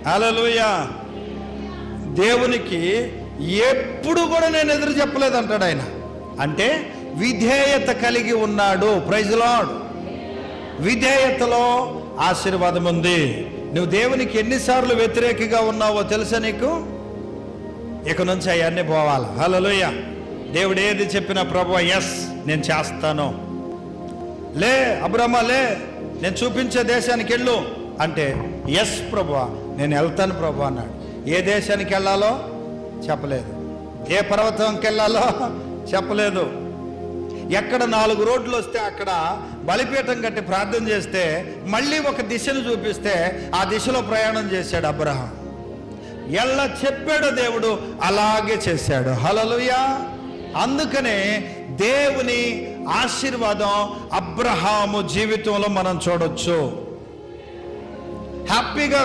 హల్లెలూయా. దేవునికి ఎప్పుడు కూడా నేను ఎదురు చెప్పలేదు అంటాడు ఆయన. అంటే విధేయత కలిగి ఉన్నాడు. Praise lord. విధేయతలో ఆశీర్వాదం ఉంది. నువ్వు దేవునికి ఎన్నిసార్లు వ్యతిరేకంగా ఉన్నావో తెలుసా నీకు? ఇక నుంచి అవన్నీ పోవాలి. హల్లెలూయా. దేవుడు ఏది చెప్పినా ప్రభువా ఎస్ నేను చేస్తాను, లే అబ్రహ్మ లే నేను చూపించే దేశానికి వెళ్ళు అంటే ఎస్ ప్రభువా నేను వెళ్తాను ప్రభు అన్నాడు. ఏ దేశానికి వెళ్ళాలో చెప్పలేదు, ఏ పర్వతంకి వెళ్ళాలో చెప్పలేదు. ఎక్కడ 4 రోడ్లు వస్తే అక్కడ బలిపీఠం కట్టి ప్రార్థన చేస్తే మళ్ళీ ఒక దిశను చూపిస్తే ఆ దిశలో ప్రయాణం చేశాడు అబ్రహాం. ఎలా చెప్పాడో దేవుడు అలాగే చేశాడు. హల్లెలూయా. అందుకనే దేవుని ఆశీర్వాదం అబ్రహాము జీవితంలో మనం చూడొచ్చు. హ్యాపీగా